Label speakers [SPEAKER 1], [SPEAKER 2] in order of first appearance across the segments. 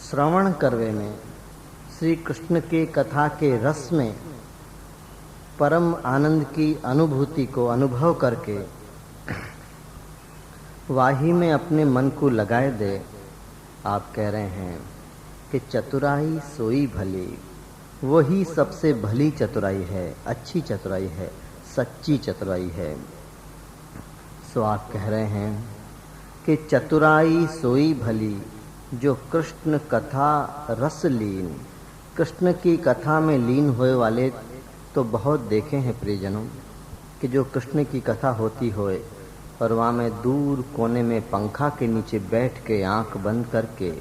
[SPEAKER 1] श्रवण करवे में श्री कृष्ण के कथा के रस में परम आनंद की अनुभूति को अनुभव करके वाही में अपने मन को लगाए दे। आप कह रहे हैं कि चतुराई सोई भली, वही सबसे भली चतुराई है, अच्छी चतुराई है, सच्ची चतुराई है। सो आप कह रहे हैं कि चतुराई सोई भली जो कृष्ण कथा रस लीन, कृष्ण की कथा में लीन होए वाले तो बहुत देखे हैं प्रियजनों कि जो कृष्ण की कथा होती होए और वहाँ में दूर कोने में पंखा के नीचे बैठ के आंख बंद करके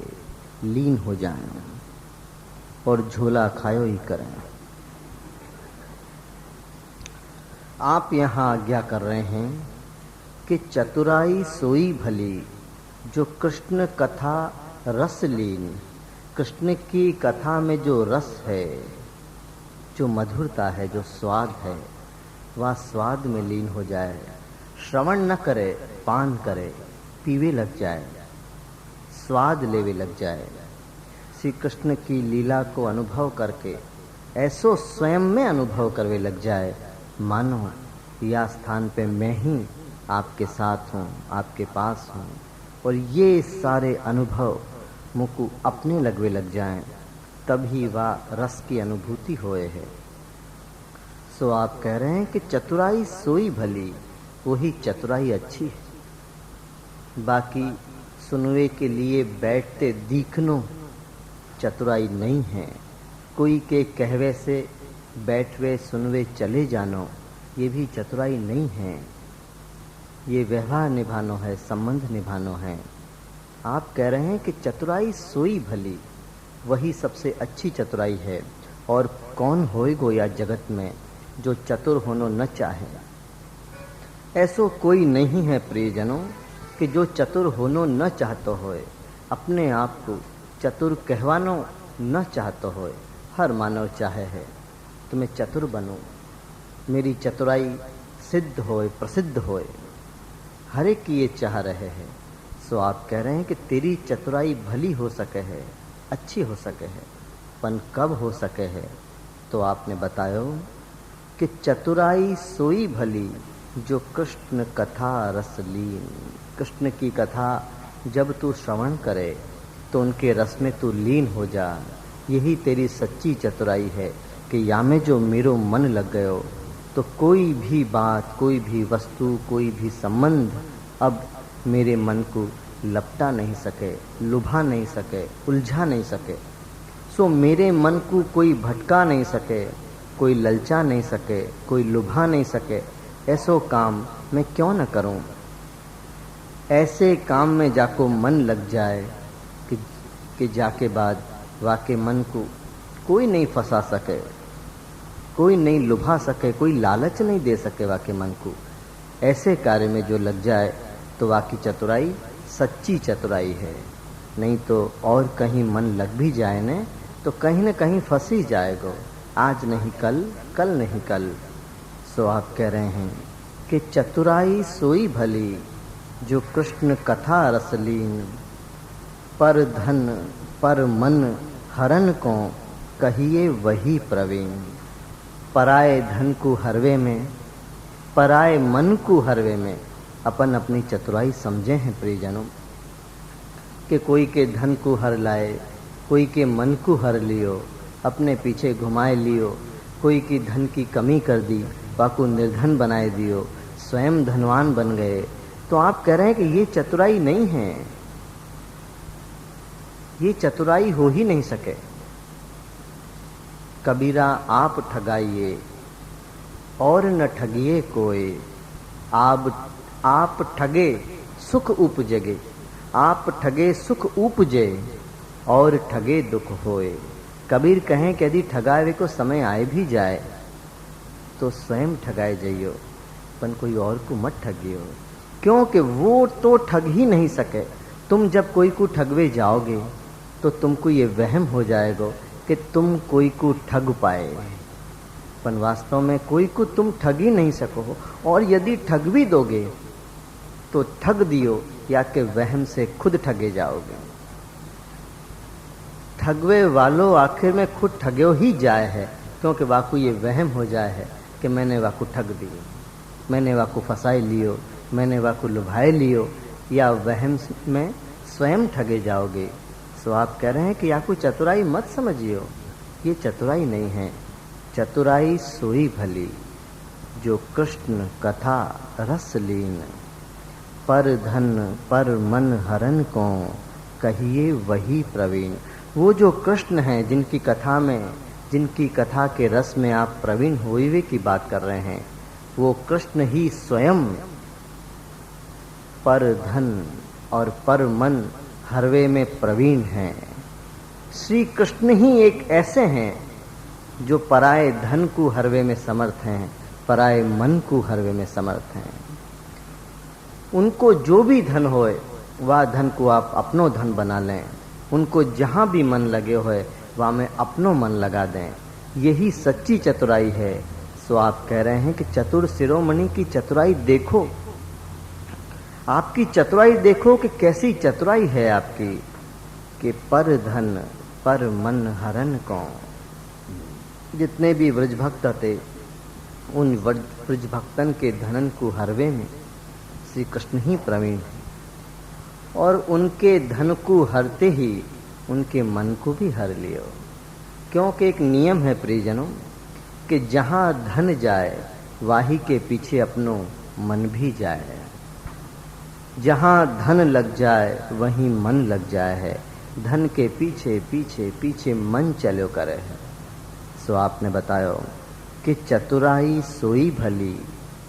[SPEAKER 1] लीन हो जाएं और झोला खायो ही करें। आप यहाँ आज्ञा कर रहे हैं कि चतुराई सोई भली जो कृष्ण कथा रस लीन, कृष्ण की कथा में जो रस है, जो मधुरता है, जो स्वाद है, वह स्वाद में लीन हो जाए। श्रवण न करे, पान करे, पीवे लग जाए, स्वाद लेवे लग जाए। श्री कृष्ण की लीला को अनुभव करके ऐसो स्वयं में अनुभव करवे लग जाए मानो या स्थान पे मैं ही आपके साथ हूँ, आपके पास हूँ, और ये सारे अनुभव मुझको अपने लगवे लग जाएं, तभी वह रस की अनुभूति होए है। सो आप कह रहे हैं कि चतुराई सोई भली, वही चतुराई अच्छी है। बाकी सुनवे के लिए बैठते दिखनो चतुराई नहीं है। कोई के कहवे से बैठवे सुनवे चले जानो ये भी चतुराई नहीं है। ये व्यवहार निभानो है, संबंध निभानो है। आप कह रहे हैं कि चतुराई सोई भली, वही सबसे अच्छी चतुराई है। और कौन होएगो या जगत में जो चतुर होनो न चाहे। ऐसो कोई नहीं है प्रियजनों कि जो चतुर होनो न चाहतो होए, अपने आप को चतुर कहवानो न चाहतो होए। हर मानव चाहे है तो मैं चतुर बनूं, मेरी चतुराई सिद्ध होए, प्रसिद्ध होए, हर एक ये चाह रहे हैं। सो आप कह रहे हैं कि तेरी चतुराई भली हो सके है, अच्छी हो सके है, पन कब हो सके है? तो आपने बतायो कि चतुराई सोई भली जो कृष्ण कथा रस लीन। कृष्ण की कथा जब तू श्रवण करे तो उनके रस में तू लीन हो जा। यही तेरी सच्ची चतुराई है कि या में जो मेरो मन लग गयो तो कोई भी बात, कोई भी वस्तु, कोई भी संबंध अब मेरे मन को लपटा नहीं सके, लुभा नहीं सके, उलझा नहीं सके। सो मेरे मन को कोई भटका नहीं सके, कोई ललचा नहीं सके, कोई लुभा नहीं सके। ऐसो काम मैं क्यों न करूं? ऐसे काम में जाको मन लग जाए कि जाके बाद वाके मन को कोई नहीं फंसा सके, कोई नहीं लुभा सके, कोई लालच नहीं दे सके वाके मन को। ऐसे कार्य में जो लग जाए तो वाकी चतुराई सच्ची चतुराई है। नहीं तो और कहीं मन लग भी जाए न तो कहीं न कहीं फंस ही जाएगा। आज नहीं कल, कल नहीं कल। सो आप कह रहे हैं कि चतुराई सोई भली जो कृष्ण कथा रसलीन, पर धन पर मन हरन को कहिए वही प्रवीण। पराए धन को हरवे में, पराए मन को हरवे में अपन अपनी चतुराई समझे हैं प्रियजनों कि कोई के धन को हर लाए, कोई के मन को हर लियो, अपने पीछे घुमाए लियो। कोई की धन की कमी कर दी, वाको निर्धन बनाए दियो, स्वयं धनवान बन गए। तो आप कह रहे हैं कि ये चतुराई नहीं है, ये चतुराई हो ही नहीं सके। कबीरा आप ठगाइए और न ठगिए कोई, आप ठगे सुख उपजगे, आप ठगे सुख उपजे और ठगे दुख होए। कबीर कहें कि यदि ठगावे को समय आए भी जाए तो स्वयं ठगाए जाइयो, पन कोई और को मत ठगियो, क्योंकि वो तो ठग ही नहीं सके। तुम जब कोई को ठगवे जाओगे तो तुमको ये वहम हो जाएगा कि तुम कोई को ठग पाए, पन वास्तव में कोई को तुम ठग ही नहीं सको। और यदि ठग भी दोगे तो ठग दियो या कि वहम से खुद ठगे जाओगे। ठगवे वालों आखिर में खुद ठग्यो ही जाए है, क्योंकि वाकु ये वहम हो जाए है कि मैंने वाकु ठग दियो, मैंने वाकु फंसाई लियो, मैंने वाकु लुभाए लियो, या वहम में स्वयं ठगे जाओगे। सो आप कह रहे हैं कि याकु चतुराई मत समझियो, ये चतुराई नहीं है। चतुराई सोई भली जो कृष्ण कथा रस लीन, पर धन पर मन हरन को कहिए वही प्रवीण। वो जो कृष्ण हैं जिनकी कथा में, जिनकी कथा के रस में आप प्रवीण हुए की बात कर रहे हैं, वो कृष्ण ही स्वयं पर धन और पर मन हरवे में प्रवीण हैं। श्री कृष्ण ही एक ऐसे हैं जो पराये धन को हरवे में समर्थ हैं, पराये मन को हरवे में समर्थ हैं। उनको जो भी धन होए वह धन को आप अपनो धन बना लें, उनको जहाँ भी मन लगे होए वहाँ में अपनो मन लगा दें, यही सच्ची चतुराई है। सो आप कह रहे हैं कि चतुर शिरोमणि की चतुराई देखो, आपकी चतुराई देखो कि कैसी चतुराई है आपकी, कि पर धन पर मन हरन को। जितने भी व्रज भक्त थे उन व्रज भक्तन के धनन को हरवे में श्री कृष्ण ही प्रवीण है, और उनके धन को हरते ही उनके मन को भी हर लियो। क्योंकि एक नियम है प्रियजनों कि जहाँ धन जाए वाही के पीछे अपनो मन भी जाए, जहाँ धन लग जाए वहीं मन लग जाए है, धन के पीछे पीछे पीछे मन चलो करे है। सो आपने बतायो कि चतुराई सोई भली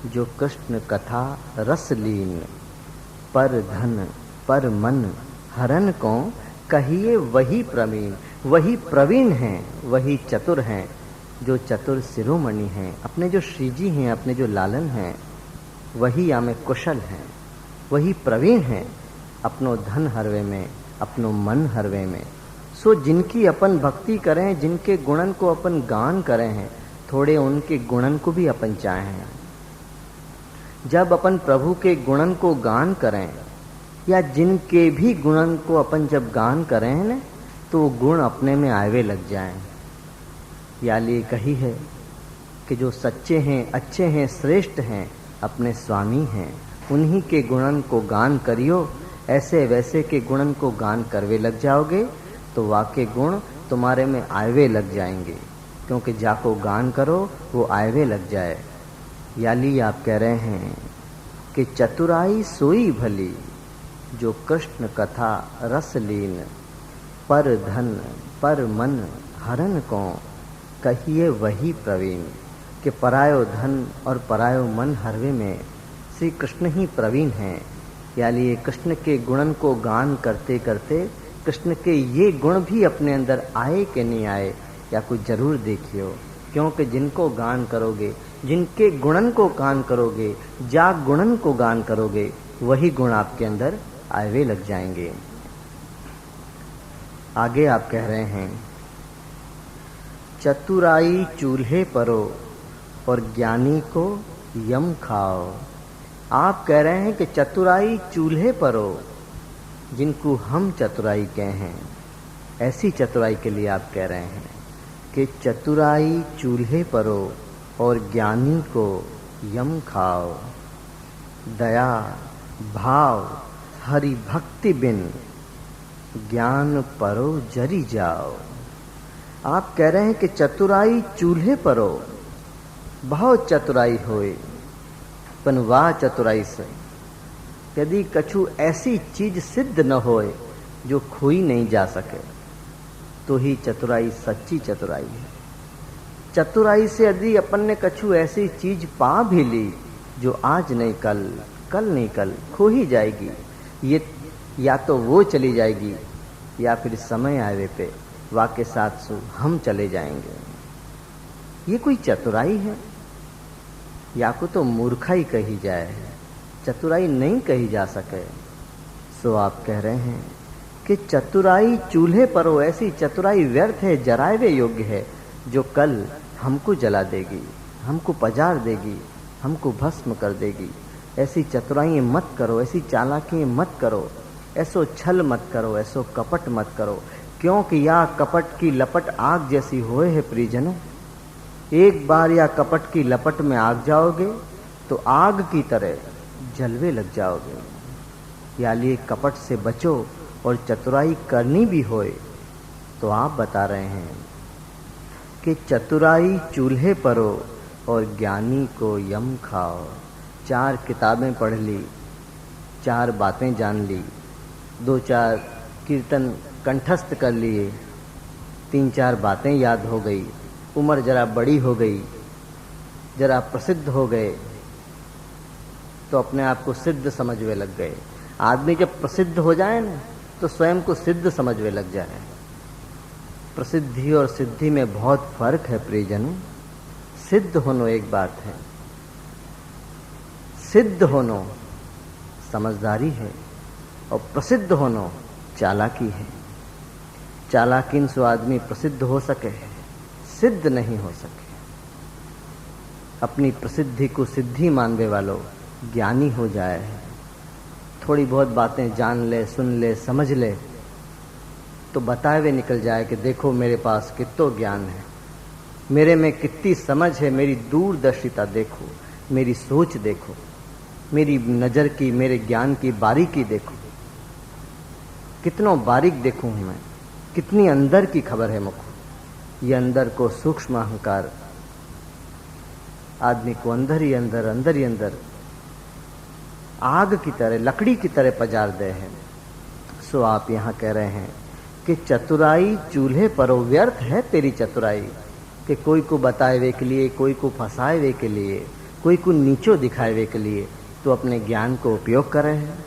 [SPEAKER 1] जो कृष्ण कथा रस लीन, पर धन पर मन हरन को कहिए वही प्रवीण। वही प्रवीण हैं, वही चतुर हैं, जो चतुर शिरोमणि हैं, अपने जो श्रीजी हैं, अपने जो लालन हैं, वही आमे कुशल हैं, वही प्रवीण हैं अपनो धन हरवे में, अपनो मन हरवे में। सो जिनकी अपन भक्ति करें, जिनके गुणन को अपन गान करें हैं, थोड़े उनके गुणन को भी अपन चाहें। जब अपन प्रभु के गुणन को गान करें, या जिनके भी गुणन को अपन जब गान करें हैं ना, तो गुण अपने में आवे लग जाएं। याली कही है कि जो सच्चे हैं, अच्छे हैं, श्रेष्ठ हैं, अपने स्वामी हैं, उन्हीं के गुणन को गान करियो। ऐसे वैसे के गुणन को गान करवे लग जाओगे तो वाके गुण तुम्हारे में आवे लग जाएंगे, क्योंकि जाको गान करो वो आवे लग जाए। याली आप कह रहे हैं कि चतुराई सोई भली जो कृष्ण कथा रस लीन, पर धन पर मन हरन को कहिए वही प्रवीण। कि परायो धन और परायो मन हरवे में श्री कृष्ण ही प्रवीण हैं। यानी ये कृष्ण के गुणन को गान करते करते कृष्ण के ये गुण भी अपने अंदर आए कि नहीं आए, या कुछ जरूर देखियो। क्योंकि जिनको गान करोगे, जिनके गुणन को गान करोगे, जा गुणन को गान करोगे, वही गुण आपके अंदर आवे लग जाएंगे। आगे आप कह रहे हैं चतुराई चूल्हे परो और ज्ञानी को यम खाओ। आप कह रहे हैं कि चतुराई चूल्हे परो, जिनको हम चतुराई कहे हैं, ऐसी चतुराई के लिए आप कह रहे हैं कि चतुराई चूल्हे परो और ज्ञानी को यम खाओ। दया भाव हरि भक्ति बिन ज्ञान परो जरी जाओ। आप कह रहे हैं कि चतुराई चूल्हे परो, बहुत चतुराई होए, पन वाह चतुराई से यदि कछु ऐसी चीज सिद्ध न होए जो खोई नहीं जा सके, तो ही चतुराई सच्ची चतुराई है। चतुराई से यदि अपन ने कछु ऐसी चीज पा भी ली जो आज नहीं कल, कल नहीं कल खो ही जाएगी, ये या तो वो चली जाएगी या फिर समय आवे पे वाके साथ सु हम चले जाएंगे। ये कोई चतुराई है? या को तो मूर्खाई कही जाए, चतुराई नहीं कही जा सके। सो आप कह रहे हैं कि चतुराई चूल्हे पर हो, ऐसी चतुराई व्यर्थ है, जरावे योग्य है, जो कल हमको जला देगी, हमको पजार देगी, हमको भस्म कर देगी। ऐसी चतुराई मत करो, ऐसी चालाकी मत करो, ऐसो छल मत करो, ऐसो कपट मत करो। क्योंकि या कपट की लपट आग जैसी होए है प्रियजनों। एक बार या कपट की लपट में आग जाओगे तो आग की तरह जलवे लग जाओगे। या लिए कपट से बचो और चतुराई करनी भी होए तो आप बता रहे हैं कि चतुराई चूल्हे परो और ज्ञानी को यम खाओ। 4 किताबें पढ़ ली, 4 बातें जान ली, 2-4 कीर्तन कंठस्थ कर लिए, 3-4 बातें याद हो गई, उम्र जरा बड़ी हो गई, जरा प्रसिद्ध हो गए तो अपने आप को सिद्ध समझने लग गए। आदमी जब प्रसिद्ध हो जाए ना तो स्वयं को सिद्ध समझने लग जाए। प्रसिद्धि और सिद्धि में बहुत फर्क है प्रियजनों। सिद्ध होनो एक बात है, सिद्ध होनो समझदारी है और प्रसिद्ध होनो चालाकी है। चालाकीन से आदमी प्रसिद्ध हो सके, सिद्ध नहीं हो सके। अपनी प्रसिद्धि को सिद्धि मानने वालों ज्ञानी हो जाए। थोड़ी बहुत बातें जान ले, सुन ले, समझ ले तो बताए हुए निकल जाए कि देखो मेरे पास कितना ज्ञान है, मेरे में कितनी समझ है, मेरी दूरदर्शिता देखो, मेरी सोच देखो, मेरी नज़र की, मेरे ज्ञान की बारीकी देखो, कितना बारीक देखूं मैं, कितनी अंदर की खबर है मुझको। ये अंदर को सूक्ष्म अहंकार आदमी को अंदर ही अंदर आग की तरह, लकड़ी की तरह पजार दे है। सो आप यहाँ कह रहे हैं कि चतुराई चूल्हे पर व्यर्थ है तेरी चतुराई, कि कोई को बताए वे के लिए, कोई को फंसाए वे के लिए, कोई को नीचो दिखाए वे के लिए तो अपने ज्ञान को उपयोग कर रहे हैं,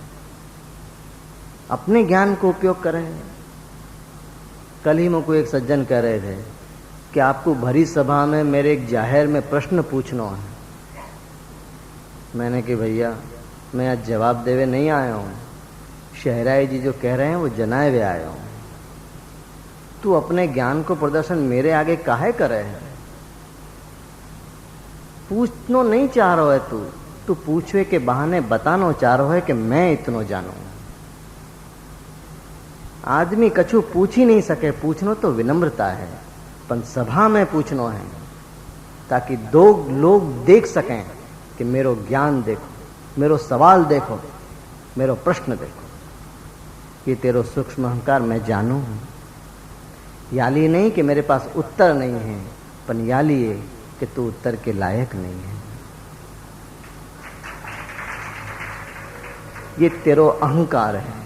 [SPEAKER 1] अपने ज्ञान को उपयोग कर रहे हैं। कल ही मुझको एक सज्जन कह रहे थे कि आपको भरी सभा में मेरे एक जाहिर में प्रश्न पूछना है। मैंने कि भैया मैं आज जवाब देवे नहीं आया हूँ, शहराई जी जो कह रहे हैं वो जनाए हुए आया हूँ। तू अपने ज्ञान को प्रदर्शन मेरे आगे काहे कर रहे हैं? पूछनो नहीं चाह रहा है तू पूछवे के बहाने बतानो चाह रहा है कि मैं इतनो जानू। आदमी कछु पूछ ही नहीं सके, पूछनो तो विनम्रता है, पर सभा में पूछनो है ताकि 2 लोग देख सकें कि मेरो ज्ञान देखो, मेरो सवाल देखो, मेरो प्रश्न देखो। ये तेरो सूक्ष्म अहंकार मैं जानू हूं। याली नहीं कि मेरे पास उत्तर नहीं है, पर याली ये कि तू उत्तर के लायक नहीं है। ये तेरो अहंकार है।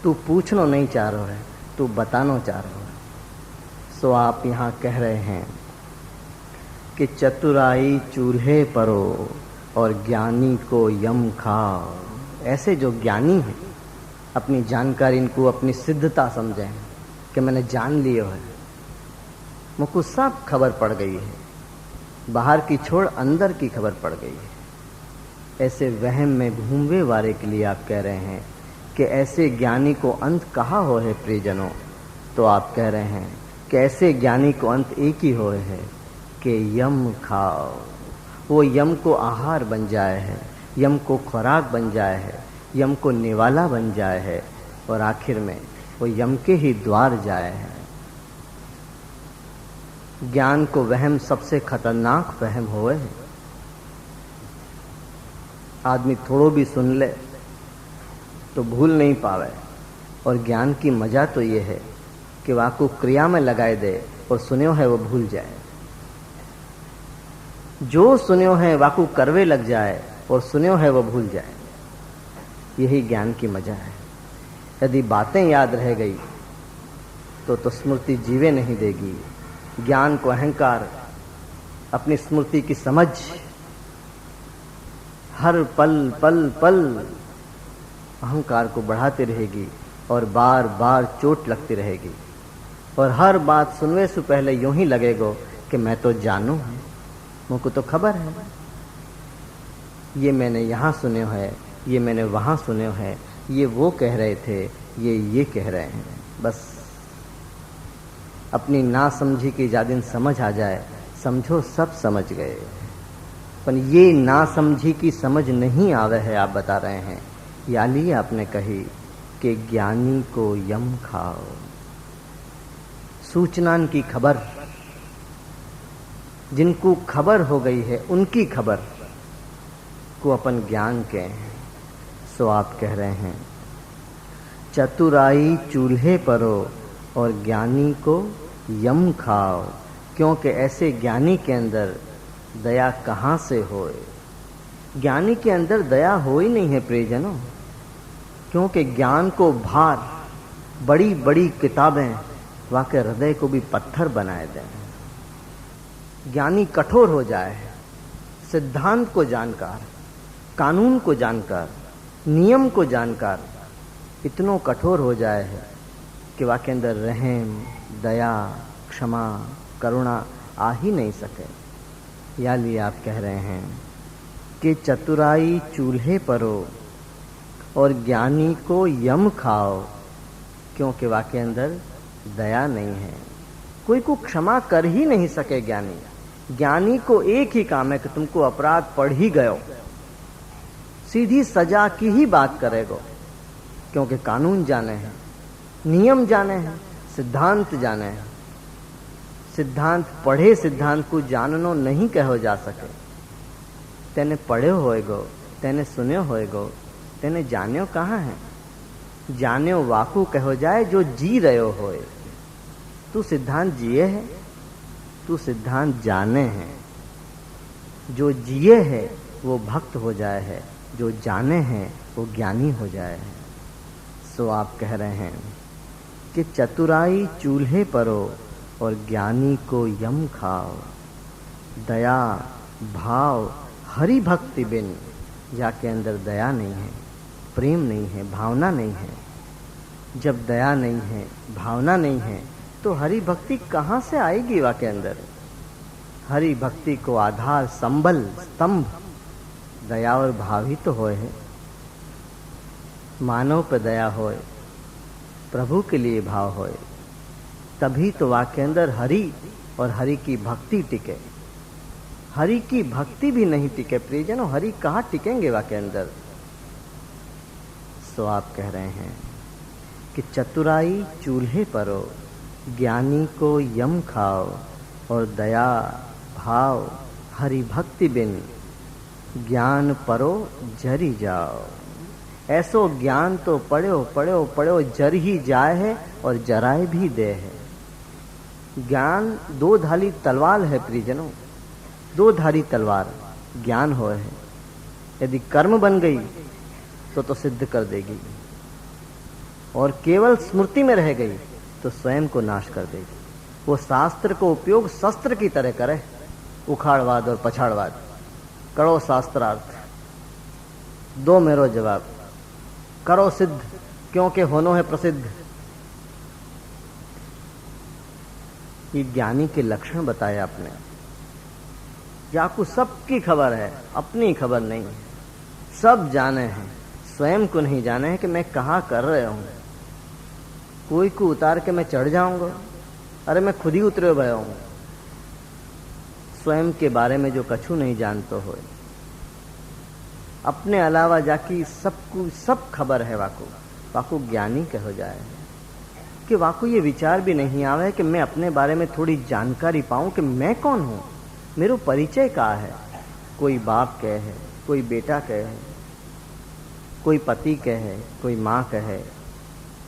[SPEAKER 1] तू पूछनो नहीं चाह रहा है, तू बतानो चाह रहा है। सो आप यहाँ कह रहे हैं कि चतुराई चूल्हे परो और ज्ञानी को यम खाओ। ऐसे जो ज्ञानी हैं अपनी जानकारी इनको अपनी सिद्धता समझें कि मैंने जान लिया है, मुझको सब खबर पड़ गई है, बाहर की छोड़ अंदर की खबर पड़ गई है। ऐसे वहम में घूमवे वाले के लिए आप कह रहे हैं कि ऐसे ज्ञानी को अंत कहाँ हो है प्रियजनों। तो आप कह रहे हैं कि ऐसे ज्ञानी को अंत एक ही हो है कि यम खाओ। वो यम को आहार बन जाए है, यम को खुराक बन जाए है, यम को निवाला बन जाए है और आखिर में वो यम के ही द्वार जाए है। ज्ञान को वहम सबसे खतरनाक वहम होए है। आदमी थोड़ो भी सुन ले तो भूल नहीं पावे, और ज्ञान की मजा तो ये है कि वाको क्रिया में लगाए दे और सुन्यो है वो भूल जाए। जो सुन्यो है वाको करवे लग जाए और सुन्यो है वो भूल जाए। यही ज्ञान की मजा है। यदि बातें याद रह गई तो स्मृति जीवे नहीं देगी। ज्ञान को अहंकार अपनी स्मृति की समझ हर पल पल पल अहंकार को बढ़ाती रहेगी और बार बार चोट लगती रहेगी, और हर बात सुनने से पहले यूं ही लगेगा कि मैं तो जानू हूं, मुझको तो खबर है, ये मैंने यहाँ सुने है, ये मैंने वहाँ सुने है, ये वो कह रहे थे, ये कह रहे हैं। बस अपनी ना समझी की जादिन समझ आ जाए, समझो सब समझ गए। पर ये ना समझी की समझ नहीं आवे है, आप बता रहे हैं। याली आपने कही कि ज्ञानी को यम खाओ। सूचना की खबर, जिनको खबर हो गई है उनकी खबर को अपन ज्ञान कहें। सो आप कह रहे हैं चतुराई चूल्हे परो और ज्ञानी को यम खाओ, क्योंकि ऐसे ज्ञानी के अंदर दया कहाँ से होए। ज्ञानी के अंदर दया हो ही नहीं है प्रियजनों, क्योंकि ज्ञान को भार, बड़ी बड़ी किताबें वाके हृदय को भी पत्थर बनाए दें। ज्ञानी कठोर हो जाए, सिद्धांत को जानकर, कानून को जानकर, नियम को जानकर इतनो कठोर हो जाए है कि वाके अंदर रहम, दया, क्षमा, करुणा आ ही नहीं सके। या लिए आप कह रहे हैं कि चतुराई चूल्हे परो और ज्ञानी को यम खाओ, क्योंकि वाके अंदर दया नहीं है। कोई को क्षमा कर ही नहीं सके ज्ञानी। ज्ञानी को एक ही काम है कि तुमको अपराध पड़ ही गयो, सीधी सजा की ही बात करेगो, क्योंकि कानून जाने हैं, नियम जाने हैं, सिद्धांत जाने हैं। सिद्धांत पढ़े सिद्धांत को जाननो नहीं कहो जा सके। तेने पढ़े होएगो, तेने सुने होएगो, तेने जान्यो कहाँ है। जान्यो वाकू कहो जाए जो जी रहो होए। तू सिद्धांत जिए है, तू सिद्धांत जाने हैं। जो जिए है वो भक्त हो जाए है, जो जाने हैं वो ज्ञानी हो जाए है। सो आप कह रहे हैं कि चतुराई चूल्हे परो और ज्ञानी को यम खाओ। दया, भाव, हरि भक्ति बिन जाके अंदर दया नहीं है, प्रेम नहीं है, भावना नहीं है। जब दया नहीं है, भावना नहीं है, तो हरि भक्ति कहाँ से आएगी वाके अंदर। हरि भक्ति को आधार, संबल, स्तंभ दया और भाव ही तो होए है। मानव पे दया होए, प्रभु के लिए भाव होए, तभी तो वाके अंदर हरि और हरि की भक्ति टिके। हरि की भक्ति भी नहीं टिके प्रियजनों, हरि कहाँ टिकेंगे वाके अंदर। सो आप कह रहे हैं कि चतुराई चूल्हे परो, ज्ञानी को यम खाओ और दया, भाव, हरि भक्ति बिन ज्ञान परो जरी जाओ। ऐसो ज्ञान तो पढ़ो पढ़ो पढ़ो जर ही जाए है और जराए भी दे है। ज्ञान दो धारी तलवार है प्रियजनों, दो धारी तलवार ज्ञान हो है। यदि कर्म बन गई तो सिद्ध कर देगी, और केवल स्मृति में रह गई तो स्वयं को नाश कर देगी। वो शास्त्र को उपयोग शस्त्र की तरह करे, उखाड़वाद और पछाड़वाद। करो शास्त्रार्थ, दो मेरो जवाब, करो सिद्ध क्योंकि होनो है प्रसिद्ध। ये ज्ञानी के लक्षण बताए आपने। जाकू सबकी खबर है, अपनी खबर नहीं है। सब जाने हैं, स्वयं को नहीं जाने हैं कि मैं कहाँ कर रहा हूं। कोई को उतार के मैं चढ़ जाऊंगा, अरे मैं खुद ही उतरे भया हूं। स्वयं के बारे में जो कछु नहीं जानते हो, अपने अलावा जाकी सबको सब खबर है। वाकू ज्ञानी कहो जाए कि वाकू ये विचार भी नहीं आवे कि मैं अपने बारे में थोड़ी जानकारी पाऊं कि मैं कौन हूं, मेरो परिचय का है। कोई बाप कहे है, कोई बेटा कहे है, कोई पति कहे, कोई माँ कहे,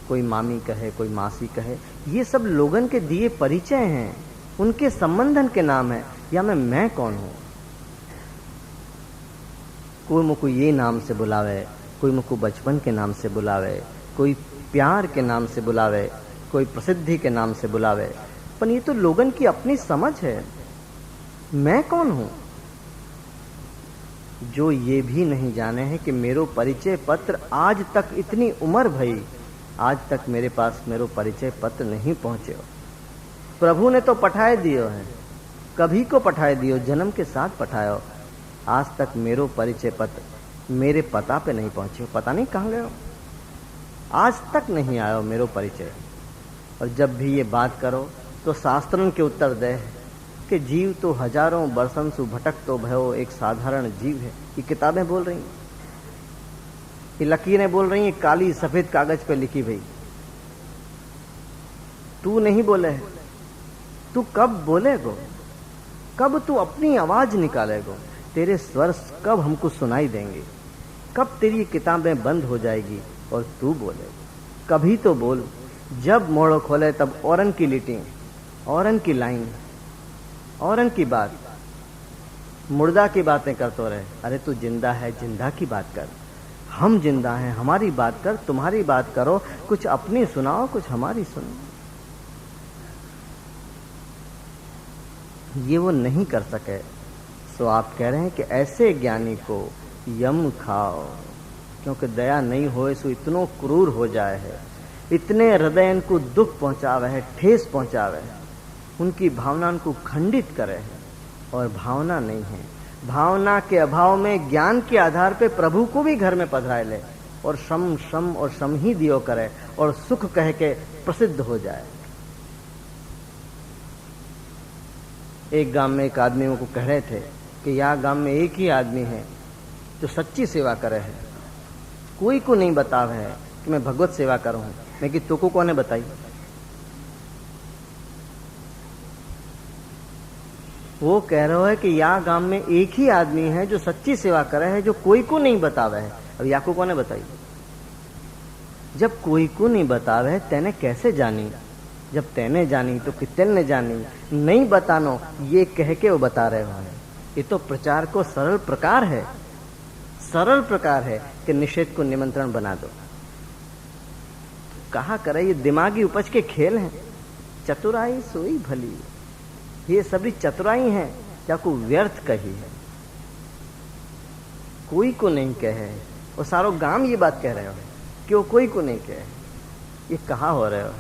[SPEAKER 1] कोई मामी कहे, कोई मासी कहे। ये सब लोगन के दिए परिचय हैं, उनके संबंधन के नाम है। या मैं कौन हूं। कोई मुझको ये नाम से बुलावे, कोई मुझको बचपन के नाम से बुलावे, कोई प्यार के नाम से बुलावे, कोई प्रसिद्धि के नाम से बुलावे। पर ये तो लोगन की अपनी समझ है, मैं कौन हूं। जो ये भी नहीं जाने हैं कि मेरो परिचय पत्र आज तक, इतनी उम्र भई, आज तक मेरे पास मेरो परिचय पत्र नहीं पहुंचे। प्रभु ने तो पठाए दियो है, कभी को पठाए दियो, जन्म के साथ पठायो। आज तक मेरो परिचय पत्र मेरे पता पे नहीं पहुंचे, पता नहीं कहाँ गए, आज तक नहीं आयो मेरो परिचय। और जब भी ये बात करो तो शास्त्रन के उत्तर दे कि जीव तो हजारों बरसन सु भटक तो भयो एक साधारण जीव है। ये किताबें बोल रही, ये लकीरें बोल रही हैं, काली सफेद कागज पे लिखी। भाई तू नहीं बोले, तू कब बोलेगो? कब तू अपनी आवाज निकालेगो? तेरे स्वर कब हमको सुनाई देंगे? कब तेरी किताबें बंद हो जाएगी और तू बोलेगा? कभी तो बोल। जब मोड़ खोले तब औरन की लीटिंग, औरन की लाइन, औरन की बात, मुर्दा की बातें करते रहे। अरे तू जिंदा है, जिंदा की बात कर। हम जिंदा हैं, हमारी बात कर, तुम्हारी बात करो। कुछ अपनी सुनाओ, कुछ हमारी सुनो। ये वो नहीं कर सके, सो आप कह रहे हैं कि ऐसे ज्ञानी को यम खाओ, क्योंकि दया नहीं होए सो इतनो क्रूर हो जाए है, इतने हृदय को दुख पहुंचावे है, ठेस पहुंचावे है, उनकी भावना को खंडित करे है। और भावना नहीं है, भावना के अभाव में ज्ञान के आधार पे प्रभु को भी घर में पधराए ले और श्रम श्रम और श्रम ही दियो करे और सुख कह के प्रसिद्ध हो जाए। एक गांव में एक आदमी को कह रहे थे कि यहाँ गांव में एक ही आदमी है जो सच्ची सेवा करे है, कोई को नहीं बतावे है कि मैं भगवत सेवा करूं। मैं कि तुको कौन ने बताई? वो कह रहा है कि यहाँ गांव में एक ही आदमी है जो सच्ची सेवा करे है, जो कोई को नहीं बतावे है। अब या को कौन ने बताई? जब कोई को नहीं बतावे है, तेने कैसे जानी? जब तेने जानी तो कितने ने जानी? नहीं बतानो ये कह के वो बता रहे हो है। ये तो प्रचार को सरल प्रकार है, सरल प्रकार है कि निषेध को निमंत्रण बना दो। कहा करे, ये दिमागी उपज के खेल हैं। चतुराई सोई भली, ये सभी चतुराई हैं, क्या को व्यर्थ कही है, कोई को नहीं कहे। और सारो गांव ये बात कह रहे हो कि वो कोई को नहीं कहे। ये कहा हो रहे हो?